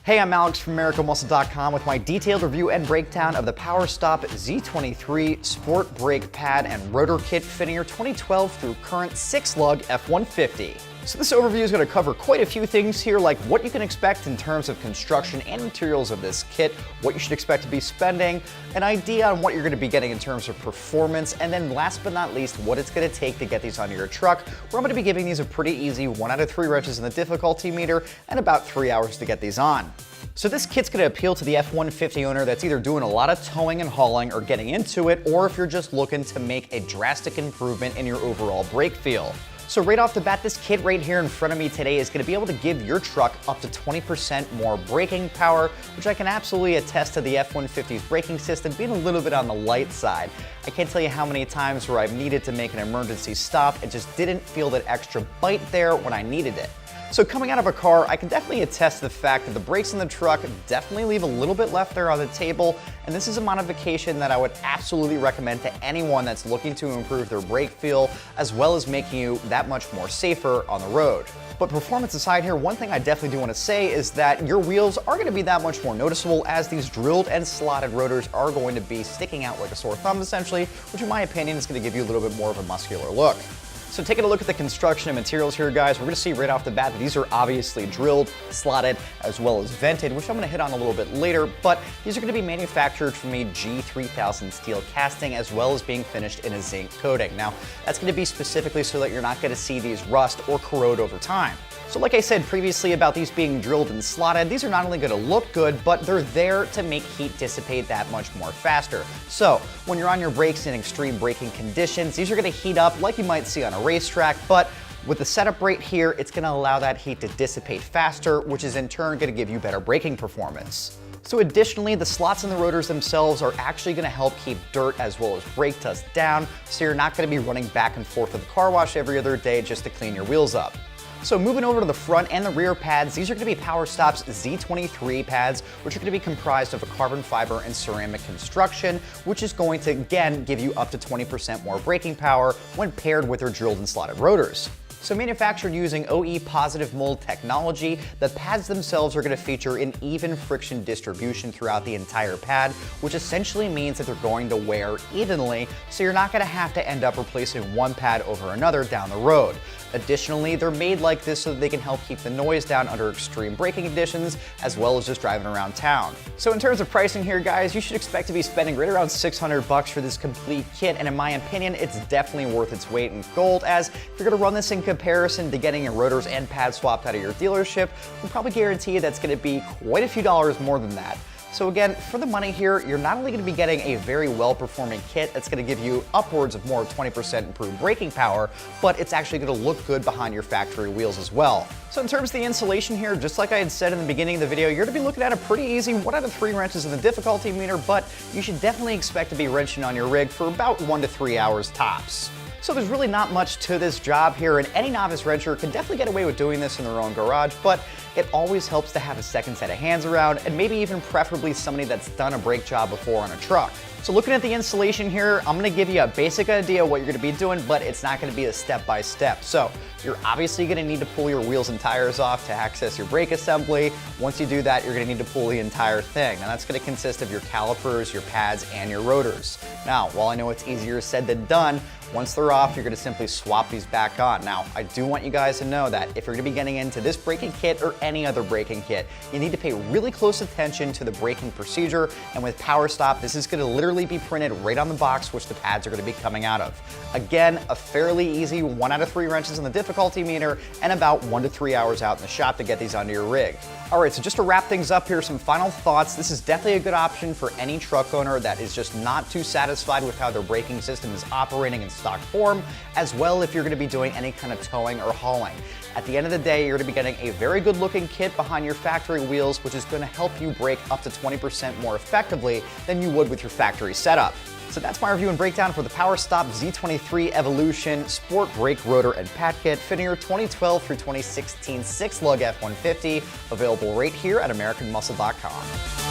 Hey, I'm Alex from AmericanMuscle.com with my detailed review and breakdown of the PowerStop Z23 Sport Brake Pad and Rotor Kit fitting your 2012 through current 6-lug F-150. So this overview is going to cover quite a few things here, like what you can expect in terms of construction and materials of this kit, what you should expect to be spending, an idea on what you're going to be getting in terms of performance, and then last but not least, what it's going to take to get these onto your truck, where I'm going to be giving these a pretty easy 1 out of 3 wrenches in the difficulty meter and about 3 hours to get these on. So this kit's going to appeal to the F-150 owner that's either doing a lot of towing and hauling or getting into it, or if you're just looking to make a drastic improvement in your overall brake feel. So right off the bat, this kit right here in front of me today is going to be able to give your truck up to 20% more braking power, which I can absolutely attest to the F-150's braking system being a little bit on the light side. I can't tell you how many times where I've needed to make an emergency stop and just didn't feel that extra bite there when I needed it. So coming out of a car, I can definitely attest to the fact that the brakes in the truck definitely leave a little bit left there on the table, and this is a modification that I would absolutely recommend to anyone that's looking to improve their brake feel, as well as making you that much more safer on the road. But performance aside here, one thing I definitely do want to say is that your wheels are going to be that much more noticeable, as these drilled and slotted rotors are going to be sticking out like a sore thumb essentially, which in my opinion is going to give you a little bit more of a muscular look. So taking a look at the construction and materials here, guys, we're going to see right off the bat that these are obviously drilled, slotted, as well as vented, which I'm going to hit on a little bit later, but these are going to be manufactured from a G3000 steel casting, as well as being finished in a zinc coating. Now, that's going to be specifically so that you're not going to see these rust or corrode over time. So like I said previously about these being drilled and slotted, these are not only going to look good, but they're there to make heat dissipate that much more faster. So when you're on your brakes in extreme braking conditions, these are going to heat up like you might see on a racetrack, but with the setup right here, it's going to allow that heat to dissipate faster, which is in turn going to give you better braking performance. So additionally, the slots in the rotors themselves are actually going to help keep dirt as well as brake dust down, so you're not going to be running back and forth to the car wash every other day just to clean your wheels up. So moving over to the front and the rear pads, these are going to be PowerStop's Z23 pads, which are going to be comprised of a carbon fiber and ceramic construction, which is going to, again, give you up to 20% more braking power when paired with their drilled and slotted rotors. So manufactured using OE positive mold technology, the pads themselves are going to feature an even friction distribution throughout the entire pad, which essentially means that they're going to wear evenly, so you're not going to have to end up replacing one pad over another down the road. Additionally, they're made like this so that they can help keep the noise down under extreme braking conditions, as well as just driving around town. So in terms of pricing here, guys, you should expect to be spending right around $600 for this complete kit, and in my opinion, it's definitely worth its weight in gold, as if you're going to run this in comparison to getting your rotors and pads swapped out of your dealership, I can probably guarantee you that's going to be quite a few dollars more than that. So again, for the money here, you're not only going to be getting a very well-performing kit that's going to give you upwards of more 20% improved braking power, but it's actually going to look good behind your factory wheels as well. So in terms of the installation here, just like I had said in the beginning of the video, you're going to be looking at a pretty easy 1 out of 3 wrenches in the difficulty meter, but you should definitely expect to be wrenching on your rig for about 1 to 3 hours tops. So there's really not much to this job here, and any novice wrencher can definitely get away with doing this in their own garage, but it always helps to have a second set of hands around, and maybe even preferably somebody that's done a brake job before on a truck. So looking at the installation here, I'm going to give you a basic idea of what you're going to be doing, but it's not going to be a step-by-step. So you're obviously going to need to pull your wheels and tires off to access your brake assembly. Once you do that, you're going to need to pull the entire thing. And that's going to consist of your calipers, your pads, and your rotors. Now, while I know it's easier said than done, once they're off, you're going to simply swap these back on. Now, I do want you guys to know that if you're going to be getting into this braking kit or any other braking kit, you need to pay really close attention to the braking procedure. And with PowerStop, this is going to literally be printed right on the box which the pads are going to be coming out of. Again, a fairly easy 1 out of 3 wrenches in the difficulty meter and about 1 to 3 hours out in the shop to get these onto your rig. All right, so just to wrap things up here, some final thoughts. This is definitely a good option for any truck owner that is just not too satisfied with how their braking system is operating in stock form, as well if you're going to be doing any kind of towing or hauling. At the end of the day, you're going to be getting a very good looking kit behind your factory wheels, which is going to help you brake up to 20% more effectively than you would with your factory setup. So that's my review and breakdown for the PowerStop Z23 Evolution Sport Brake Rotor and Pad Kit fitting your 2012 through 2016 6-lug F-150, available right here at AmericanMuscle.com.